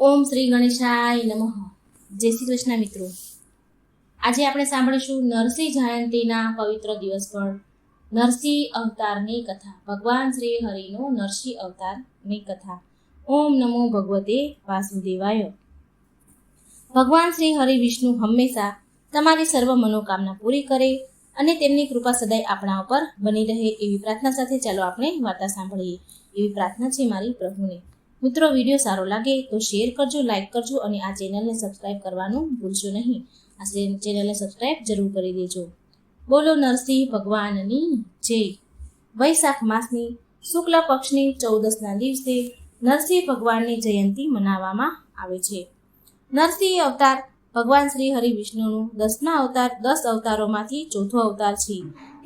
ઓમ શ્રી ગણેશાય નમઃ. જય શ્રી કૃષ્ણ મિત્રો. આજે આપણે સાંભળીશું નરસિંહ જયંતીના પવિત્ર દિવસ પર નરસિંહ અવતારની કથા. ભગવાન શ્રી હરિનો નરસિંહ અવતારની કથા. ઓમ નમો ભગવતે વાસુદેવાય. ભગવાન શ્રી હરિ વિષ્ણુ હંમેશા તમારી સર્વ મનોકામના પૂરી કરે અને તેમની કૃપા સદાય આપણા ઉપર બની રહે એવી પ્રાર્થના સાથે ચાલો આપણે વાર્તા સાંભળીએ. એવી પ્રાર્થના છે મારી પ્રભુને. મિત્રો, વિડીયો સારો લાગે તો શેર કરજો, લાઈક કરજો અને આ ચેનલને સબસ્ક્રાઈબ કરવાનું ભૂલશો નહીં. આ ચેનલને સબસ્ક્રાઈબ જરૂર કરી દેજો. બોલો નરસિંહ ભગવાનની જય. વૈશાખ માસની શુક્લ પક્ષની 14ના દિવસે નરસિંહ ભગવાનની જયંતી મનાવવામાં આવે છે. નરસિંહ અવતાર ભગવાન શ્રી હરિ વિષ્ણુનું 10 અવતારોમાંથી ચોથો અવતાર છે.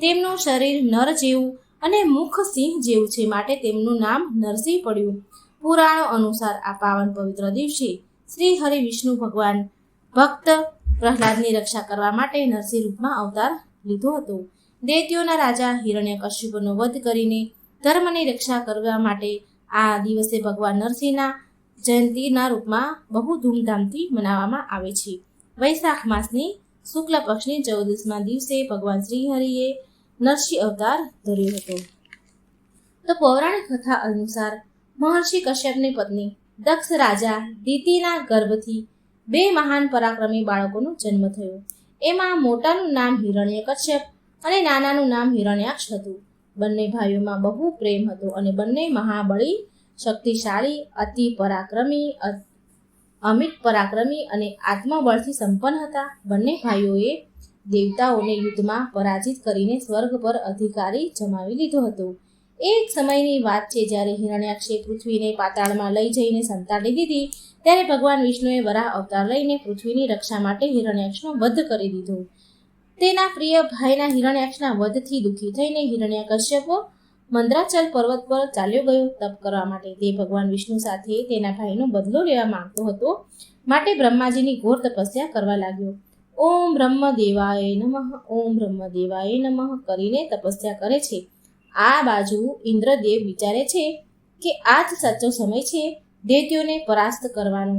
તેમનું શરીર નર જેવું અને મુખ સિંહ જેવું છે, માટે તેમનું નામ નરસિંહ પડ્યું. પુરાણો અનુસાર આ પાવન પવિત્ર દિવસે શ્રી હરિ વિષ્ણુ ભગવાન ભક્ત પ્રહલાદની રક્ષા કરવા માટે નરસિંહ રૂપમાં અવતાર લીધો હતો. દૈત્યોના રાજા હિરણ્યકશ્યપનો વધ કરીને ધર્મની રક્ષા કરવા માટે આ દિવસે ભગવાન નરસિંહના જયંતીના રૂપમાં બહુ ધૂમધામથી મનાવવામાં આવે છે. વૈશાખ માસની શુક્લ પક્ષની 14મા દિવસે ભગવાન શ્રી હરિએ નરસિંહ અવતાર ધર્યો હતો. તો પૌરાણિક કથા અનુસાર મહર્ષિ કશ્યપની પત્ની દક્ષ રાજા દિતિના ગર્ભથી 2 મહાન પરાક્રમી બાળકોનો જન્મ થયો. એમાં મોટાનું નામ હિરણ્યકશ્યપ અને નાનાનું નામ હિરણ્યાક્ષ હતું. બંને ભાઈઓમાં બહુ પ્રેમ હતો અને બંને મહાબળી, શક્તિશાળી, અતિ પરાક્રમી, અમિત પરાક્રમી અને આત્મબળથી સંપન્ન હતા. બંને ભાઈઓએ દેવતાઓને યુદ્ધમાં પરાજિત કરીને સ્વર્ગ પર અધિકારી જમાવી લીધો હતો. એક સમયની વાત છે, જ્યારે હિરણ્યાક્ષે પૃથ્વીને પાતાળમાં લઈ જઈને સંતાડી દીધી, ત્યારે ભગવાન વિષ્ણુએ વરાહ અવતાર લઈને પૃથ્વીની રક્ષા માટે હિરણ્યાક્ષનો વધ કરી દીધો. તેના પ્રિય ભાઈના હિરણ્યાક્ષના વધથી દુઃખી થઈને હિરણ્યકશ્યપ મંદરાચલ પર્વત પર ચાલ્યો ગયો તપ કરવા માટે. તે ભગવાન વિષ્ણુ સાથે તેના ભાઈનો બદલો લેવા માંગતો હતો, માટે બ્રહ્માજીની ઘોર તપસ્યા કરવા લાગ્યો. ઓમ બ્રહ્મદેવાય નમઃ, ઓમ બ્રહ્મદેવાય નમઃ કરીને તપસ્યા કરે છે. આ બાજુ ઇન્દ્રદેવ વિચારે છે કે આ જ સાચો સમય છે દૈત્યોને પરાસ્ત કરવાનો.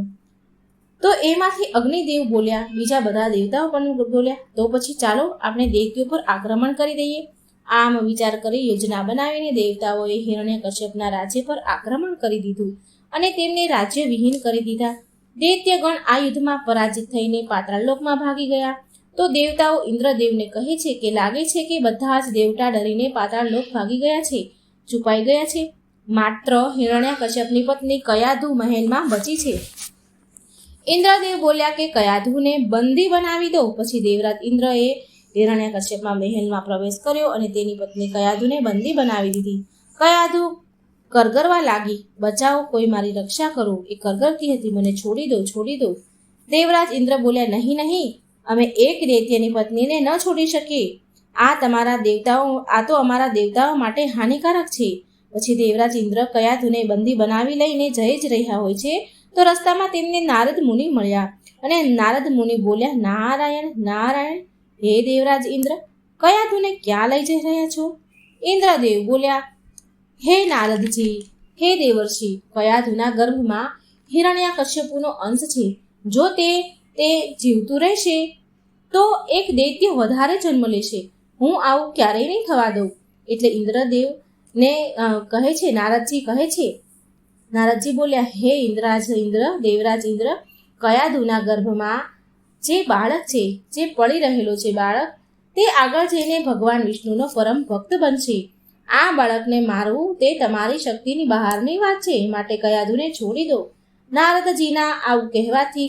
તો એમાંથી અગ્નિદેવ બોલ્યા, બીજા બધા દેવતાઓ પણ બોલ્યા, તો પછી ચાલો આપણે દૈત્યો પર આક્રમણ કરી દઈએ. આમ વિચાર કરી યોજના બનાવીને દેવતાઓએ હિરણ્યકશ્યપના રાજ્ય પર આક્રમણ કરી દીધું અને તેમને રાજ્ય વિહીન કરી દીધા. દૈત્યગણ આ યુદ્ધમાં પરાજિત થઈને પાતાળ લોકમાં ભાગી ગયા. તો દેવતાઓ ઇન્દ્રદેવને કહે છે કે લાગે છે કે બધા જ દેવતા ડરીને પાતાળ લોક ભાગી ગયા છે, છુપાઈ ગયા છે. માત્ર હિરણ્યકશ્યપની પત્ની કયાધુ મહેલમાં બચી છે. ઇન્દ્રદેવ બોલ્યા કે કયાધુને બંદી બનાવી દો. પછી દેવરાજ ઇન્દ્રએ હિરણ્યકશ્યપના મહેલમાં પ્રવેશ કર્યો અને તેની પત્ની કયાધુને બંદી બનાવી દીધી. કયાધુ કરગરવા લાગી, બચાવો, કોઈ મારી રક્ષા કરો. એ કરગરતી હતી, મને છોડી દો, છોડી દો. દેવરાજ ઇન્દ્ર બોલ્યા, નહીં નહીં, અમે એક દૈત્યની પત્નીને ન છોડી શકીએ. આ તો અમારા દેવતાઓ માટે હાનિકારક છે. પછી દેવરાજ ઇન્દ્ર કયાધુને બંદી બનાવી લઈને જઈ જ રહ્યા હોય છે, તો રસ્તામાં તેમને નારદ મુનિ મળ્યા અને નારદ મુનિ બોલ્યા, નારાયણ નારાયણ, હે દેવરાજ ઇન્દ્ર, કયાધુને ક્યાં લઈ જઈ રહ્યા છો? ઇન્દ્રદેવ બોલ્યા, હે નારદજી, હે દેવર્ષિ, કયાધુના ગર્ભમાં હિરણ્યકશ્યપનો અંશ છે. જો તે જીવતું રહેશે તો એક દૈત્ય વધારે જન્મ લેશે. હું આવું ક્યારેય નહીં થવા દઉં. એટલે ઇન્દ્રદેવને કહે છે, નારદજી બોલ્યા, હે દેવરાજ ઇન્દ્ર, કયાધુના ગર્ભમાં જે બાળક છે, જે પડી રહેલો છે બાળક, તે આગળ જઈને ભગવાન વિષ્ણુનો પરમ ભક્ત બનશે. આ બાળકને મારવું તે તમારી શક્તિની બહારની વાત છે, માટે કયાધુને છોડી દો. નારદજીના આવું કહેવાથી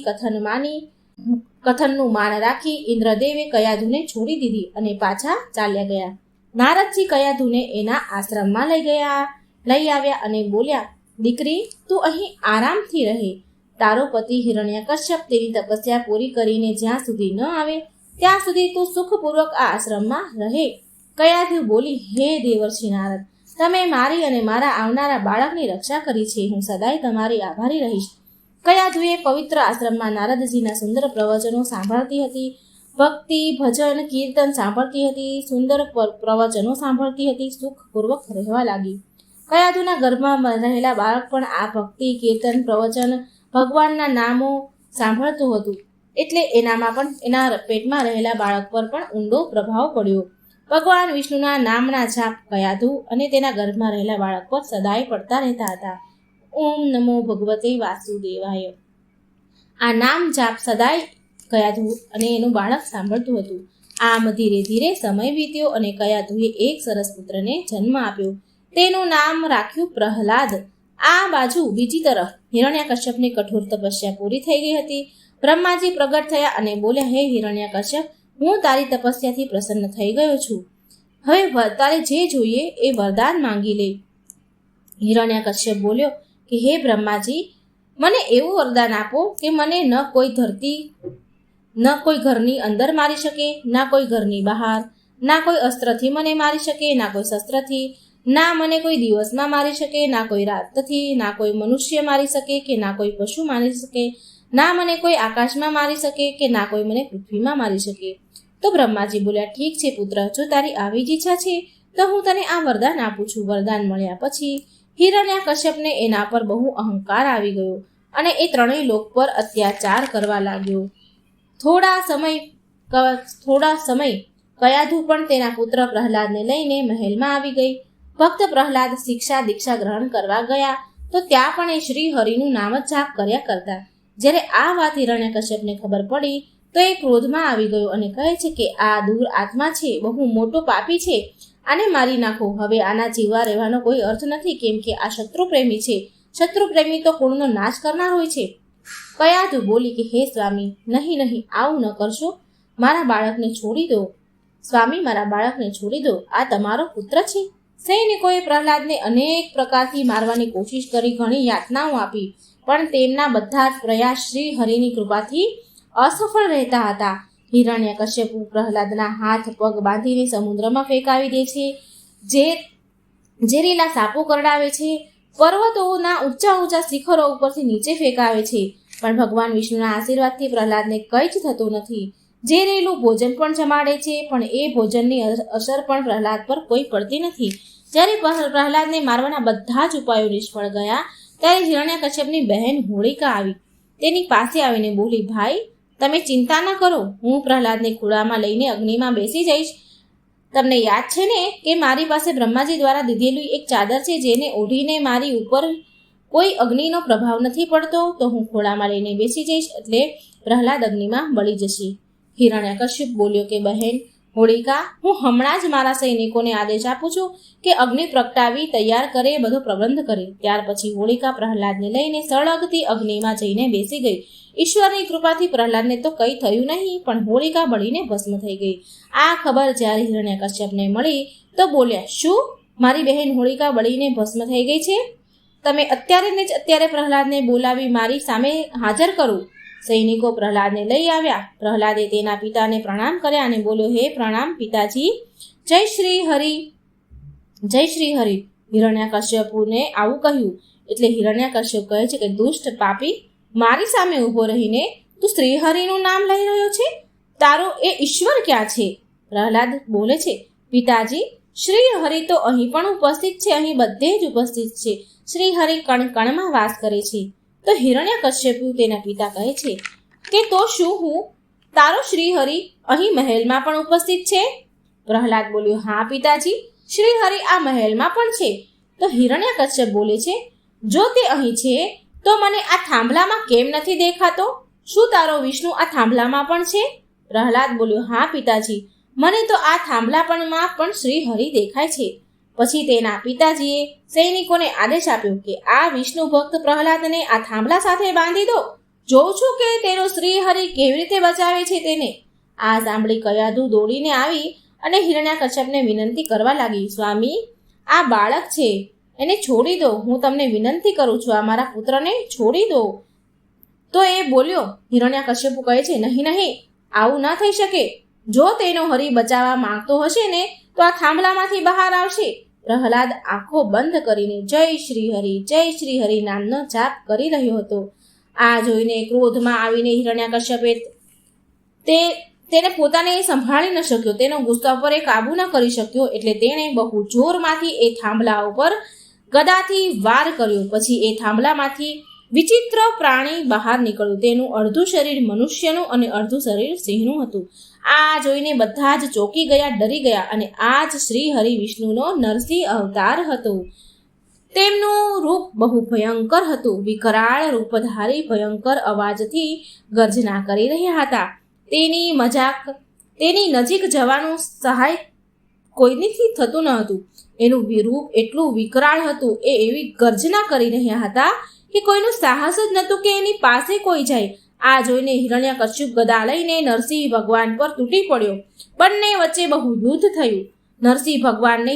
કથનનું માન રાખી ઇન્દ્રદેવે કયાધુને છોડી દીધી અને પાછા ચાલ્યા ગયા. નારદજી કયાધુને એના આશ્રમમાં લઈ આવ્યા અને બોલ્યા, દીકરી, તું અહીં આરામથી રહે. તારો પતિ હિરણ્યકશ્યપ તેની તપસ્યા પૂરી કરીને જ્યાં સુધી ન આવે ત્યાં સુધી તું સુખપૂર્વક આ આશ્રમમાં રહે. કયાધુ બોલી, હે દેવર્ષિ નારદ, તમે મારી અને મારા આવનારા બાળકની રક્ષા કરી છે. હું સદાય તમારી આભારી રહીશ. કયાધુએ પવિત્ર આશ્રમમાં નારદજીના સુંદર પ્રવચનો સાંભળતી હતી. ભક્તિ, ભજન, કીર્તન સાંભળતી હતી. સુંદર પ્રવચનો સાંભળતી હતી. સુખપૂર્વક રહેવા લાગી. કયાધુના ગર્ભમાં રહેલા બાળક પણ આ ભક્તિ, કીર્તન, પ્રવચન ભગવાનના નામો સાંભળતું હતું, એટલે એનામાં પણ એના પેટમાં રહેલા બાળક પર પણ ઊંડો પ્રભાવ પડ્યો. ભગવાન વિષ્ણુના નામના જાપ કયાધુ અને તેના ગર્ભમાં રહેલા બાળક પર સદાય પડતા રહેતા હતા. ઓમ નમો ભગવતે વાસુદેવાય. આ નામ જાપ સદાય કયાધુ અને એનું બાળક સાંભળતું હતું. આમ ધીરે ધીરે સમય વીત્યો અને કયાધુએ એક સરસ પુત્રને જન્મ આપ્યો. તેનું નામ રાખ્યું પ્રહલાદ. આ બાજુ બીજી તરફ હિરણ્યકશ્યપની કઠોર તપસ્યા પૂરી થઈ ગઈ હતી. બ્રહ્માજી પ્રગટ થયા અને બોલ્યા, હે હિરણ્યકશ્યપ, હું તારી તપસ્યાથી પ્રસન્ન થઈ ગયો છું. હવે તારે જે જોઈએ એ વરદાન માંગી લે. હિરણ્યકશ્યપ બોલ્યો કે હે બ્રહ્માજી, મને એવું વરદાન આપો કે મને ન કોઈ ધરતી, ન કોઈ ઘરની અંદર મારી શકે, ના કોઈ ઘરની બહાર, ના કોઈ અસ્ત્રથી મને મારી શકે, ના કોઈ શસ્ત્રથી, ના મને કોઈ દિવસમાં મારી શકે, ના કોઈ રાતથી, ના કોઈ મનુષ્ય મારી શકે કે ના કોઈ પશુ મારી શકે, ના મને કોઈ આકાશમાં મારી શકે કે ના કોઈ મને પૃથ્વીમાં મારી શકે. તો બ્રહ્માજી બોલ્યા, ઠીક છે પુત્ર, જો તારી આવી જ ઈચ્છા છે તો હું તને આ વરદાન આપું છું. વરદાન મળ્યા પછી હિરણ્યકશ્યપને એના પર બહુ અહંકાર આવી ગયો અને એ ત્રણેય લોક પર અત્યાચાર કરવા લાગ્યો. થોડા સમય કયાધુ પણ તેના પુત્ર પ્રહલાદને લઈને મહેલમાં આવી ગઈ. ભક્ત પ્રહલાદ શિક્ષા દીક્ષા ગ્રહણ કરવા ગયા તો ત્યાં પણ એ શ્રી હરિનું નામ જ જાપ કર્યા કરતા. જ્યારે આ વાત હિરણ્યકશ્યપને ખબર પડી તો એ ક્રોધમાં આવી ગયો અને કહે છે કે આ દૂર આત્મા છે, બહુ મોટો પાપી છે, આને મારી નાખો. હવે આના જીવવા રહેવાનો કોઈ અર્થ નથી, કેમ કે આ શત્રુપ્રેમી છે. શત્રુપ્રેમી તો કુળનો નાશ કરનાર હોય છે. કયાધુ બોલી કે હે સ્વામી, નહીં, આવું ન કરશો, મારા બાળકને છોડી દો. સ્વામી, મારા બાળકને છોડી દો, આ તમારો પુત્ર છે. સૈનિકોએ પ્રહલાદને અનેક પ્રકારથી મારવાની કોશિશ કરી, ઘણી યાતનાઓ આપી, પણ તેમના બધા જ પ્રયાસ શ્રી હરિની કૃપાથી અસફળ રહેતા હતા. હિરણ્યકશ્યપુ પ્રહલાદના હાથ પગ બાંધીને સમુદ્રમાં ફેંકાવી દે છે, ઝેરીલા સાપો કરડાવે છે, પર્વતોના ઊંચા શિખરો ઉપરથી નીચે ફેંકાવે છે, પણ ભગવાન વિષ્ણુના આશીર્વાદથી પ્રહલાદને કંઈ જ થતું નથી. ઝેરેલું ભોજન પણ જમાડે છે, પણ એ ભોજનની અસર પણ પ્રહલાદ પર કોઈ પડતી નથી. જ્યારે પ્રહલાદને મારવાના બધા જ ઉપાયો નિષ્ફળ ગયા ત્યારે હિરણ્યકશ્યપની બહેન હોળિકા આવી. તેની પાસે આવીને બોલી, ભાઈ, તમે ચિંતા ન કરો, હું પ્રહલાદને ખોળામાં લઈને અગ્નિમાં બેસી જઈશ. તમને યાદ છે ને કે મારી પાસે બ્રહ્માજી દ્વારા દીધેલી એક ચાદર છે, જેને ઓઢીને મારી ઉપર કોઈ અગ્નિનો પ્રભાવ નથી પડતો. તો હું ખોળામાં લઈને બેસી જઈશ, એટલે પ્રહલાદ અગ્નિમાં બળી જશે. હિરણ્યકશ્યપ બોલ્યો કે બહેન હોળિકા, હું હમણાં જ મારા સૈનિકોને આદેશ આપું છું કે અગ્નિ પ્રગટાવી તૈયાર કરે, બધો પ્રબંધ કરે. ત્યાર પછી હોળિકા પ્રહલાદને લઈને સળગતી અગ્નિમાં જઈને બેસી ગઈ. ઈશ્વરની કૃપાથી પ્રહલાદને તો કંઈ થયું નહીં, પણ હોળિકા બળીને ભસ્મ થઈ ગઈ. આ ખબર જ્યારે હિરણ્યકશ્યપને મળી તો બોલ્યા, શું મારી બહેન હોળિકા બળીને ભસ્મ થઈ ગઈ છે? તમે અત્યારે પ્રહલાદને બોલાવી મારી સામે હાજર કરો. સૈનિકો પ્રહલાદને લઈ આવ્યા. પ્રહલાદે તેના પિતાને પ્રણામ કર્યા અને બોલ્યો, હે પ્રણામ પિતાજી, જય શ્રી હરિ, જય શ્રી હરિ. હિરણ્યકશ્યપુને આવું કહ્યું એટલે હિરણ્યકશ્યપ કહે છે કે દુષ્ટ પાપી, મારી સામે ઊભો રહીને તું શ્રી હરિનું નામ લઈ રહ્યો છે, તારો એ ઈશ્વર ક્યાં છે? પ્રહલાદ બોલે છે, પિતાજી, શ્રી હરિ તો અહીં પણ ઉપસ્થિત છે, અહીં બધે જ ઉપસ્થિત છે. શ્રી હરિ કણ કણમાં વાસ કરે છે. તો હિરણ્યકશ્યપુ તેના પિતા કહે છે કે તો શું હું તારો શ્રી હરિ અહીં મહેલમાં પણ ઉપસ્થિત છે? પ્રહલાદ બોલ્યો, હા પિતાજી, શ્રી હરિ આ મહેલમાં પણ છે. તો હિરણ્યકશ્યપ બોલે છે, જો તે અહીં છે તો મને આ થાંભલામાં કેમ નથી દેખાતો? શું તારો વિષ્ણુ આ થાંભલામાં પણ છે? પ્રહલાદ બોલ્યો, હા પિતાજી, મને તો આ થાંભલાપણમાં પણ શ્રી હરિ દેખાય છે. પછી તેના પિતાજીએ સૈનિકોને આદેશ આપ્યો કે આ વિષ્ણુ ભક્ત પ્રહલાદને આ થાંભલા સાથે બાંધી દો. જોઉં છું કે તેનો શ્રી હરિ કેવી રીતે બચાવે છે તેને. આ સાંભળી કયાધુ દોડીને આવી અને હિરણ્યકશ્યપને વિનંતી કરવા લાગી, સ્વામી, આ બાળક છે, એને છોડી દો. હું તમને વિનંતી કરું છું, આ મારા પુત્રને છોડી દો. તો એ બોલ્યો, હિરણ્યકશ્યપુ કહે છે, નહીં, આવું ન થઈ શકે. જો તેનો હરિ બચાવવા માંગતો હશે ને તો આ થાંભલામાંથી બહાર આવશે. પ્રહલાદ આંખો બંધ કરીને જય શ્રી હરિ નામનો જાપ કરી રહ્યો હતો. આ જોઈને ક્રોધમાં આવીને હિરણ્યકશ્યપે તેને પોતાને સંભાળી ન શક્યો, તેનો ગુસ્સા પર એ કાબુ ન કરી શક્યો, એટલે તેણે બહુ જોરમાંથી એ થાંભલા ઉપર ગદાથી વાર કર્યો. પછી એ થાંભલામાંથી વિચિત્ર પ્રાણી બહાર નીકળ્યું. તેનું અડધું શરીર મનુષ્યનું અને અડધું શરીર સિંહનું હતું. આ જોઈને બધા જ ચોંકી ગયા, ડરી ગયા. અને આ જ શ્રી હરિ વિષ્ણુનો નરસિંહ અવતાર હતો. તેમનું રૂપ બહુ ભયંકર હતું. વિકરાળ રૂપધારી ભયંકર અવાજથી ગર્જના કરી રહ્યા હતા. તેની નજીક જવાનું સહાય કોઈનીથી થતું ન હતું. એનું રૂપ એટલું વિકરાળ હતું, એ એવી ગર્જના કરી રહ્યા હતા કે કોઈનું સાહસ જ નહોતું કે એની પાસે કોઈ જાય. આ જોઈને હિરણ્યકશ્યપ ગદા લઈને નરસિંહ ભગવાન પર તૂટી પડ્યો. બંને વચ્ચે બહુ યુદ્ધ થયું. નરસિંહ ભગવાને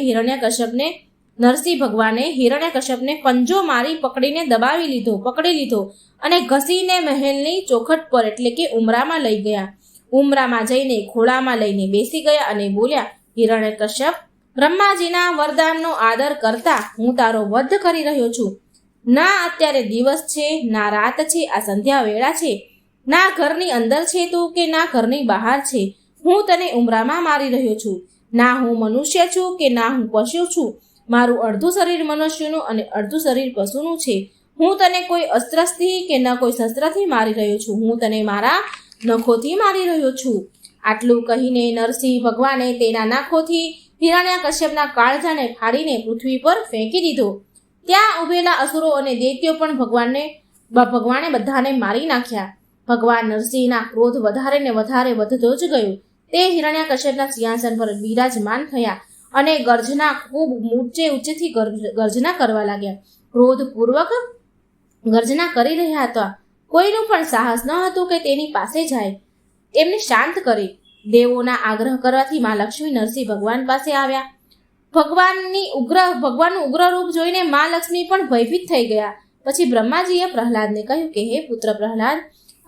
હિરણ્યકશ્યપને પંજો મારી પકડી લીધો અને ઘસીને મહેલની ચોખટ પર એટલે કે ઉમરામાં લઈ ગયા. ઉમરામાં જઈને ખોળામાં લઈને બેસી ગયા અને બોલ્યા, હિરણ્યકશ્યપ, બ્રહ્માજીના વરદાનનો આદર કરતા હું તારો વધ કરી રહ્યો છું. ના અત્યારે દિવસ છે, ના રાત છે, આ સંધ્યા વેળા છે. ના ઘરની અંદર છે તું કે ના ઘરની બહાર છે. હું તને ઉમરામાં મારી રહ્યો છું. ના હું મનુષ્ય છું કે ના હું પશુ છું. મારું અડધું શરીર મનુષ્યનું અને અડધું શરીર પશુનું છે. હું તને કોઈ અસ્ત્રથી કે ન કોઈ શસ્ત્રથી મારી રહ્યો છું. હું તને મારા નખોથી મારી રહ્યો છું. આટલું કહીને નરસિંહ ભગવાને તેના નખોથી હિરણ્યકશ્યપના કાળજાને ફાડીને પૃથ્વી પર ફેંકી દીધો. ત્યાં ઉભેલા અસુરો અને દૈત્યો પણ ભગવાને બધાને મારી નાખ્યા. ભગવાન નરસિંહના ક્રોધ વધારે ને વધારે વધતો જ ગયો. તે હિરણ્યકશ્યપના સિંહાસન પર બિરાજમાન થયા અને ખૂબ ઊંચેથી ગર્જના કરવા લાગ્યા. ક્રોધપૂર્વક ગર્જના કરી રહ્યા હતા. કોઈનું પણ સાહસ ન હતું કે તેની પાસે જાય, એમને શાંત કરે. દેવોના આગ્રહ કરવાથી મા લક્ષ્મી નરસિંહ ભગવાન પાસે આવ્યા. ભગવાનનું ઉગ્ર રૂપ જોઈને મા લક્ષ્મી પણ ભયભીત થઈ ગયા. પછી બ્રહ્માજીએ પ્રહલાદને કહ્યું કે હે પુત્ર પ્રહલાદ,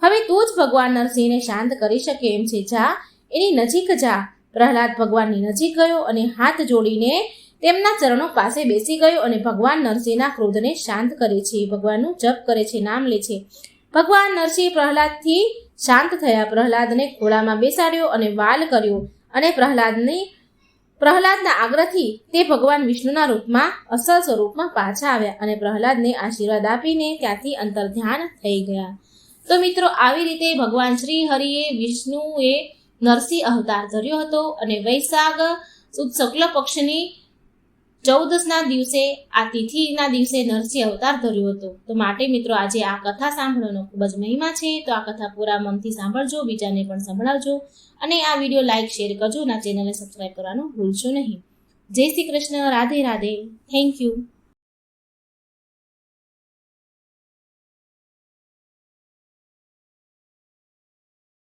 હવે તું જ ભગવાન નરસિંહને શાંત કરી શકે એમ છે. જા, એની નજીક જા. પ્રહલાદ ભગવાનની નજીક ગયો અને હાથ જોડીને તેમના ચરણો પાસે બેસી ગયો અને ભગવાન નરસિંહના ક્રોધને શાંત કરે છે. ભગવાનનું જપ કરે છે, નામ લે છે. ભગવાન નરસિંહ પ્રહલાદથી શાંત થયા. પ્રહલાદને ખોળામાં બેસાડ્યો અને વાલ કર્યો અને પ્રહલાદના આગ્રહથી તે ભગવાન વિષ્ણુના રૂપમાં અસલ સ્વરૂપમાં પાછા આવ્યા અને પ્રહલાદને આશીર્વાદ આપીને ત્યાંથી અંતર્ધ્યાન થઈ ગયા. તો મિત્રો, આવી રીતે ભગવાન શ્રી હરિએ વિષ્ણુએ નરસિંહ અવતાર ધર્યો હતો અને વૈશાખ સુદ શુક્લ પક્ષની 14ના દિવસે, આ તિથિના દિવસે નરસિંહ અવતાર ધર્યો હતો. તો માટે મિત્રો, આજે આ કથા સાંભળવાનો ખૂબ જ મહિમા છે. તો આ કથા પૂરા મનથી સાંભળજો, બીજાને પણ સંભળાવજો અને આ વિડીયો લાઈક, શેર કરજો અને આ ચેનલને સબસ્ક્રાઈબ કરવાનું ભૂલશો નહીં. જય શ્રી કૃષ્ણ. રાધે રાધે. Thank you.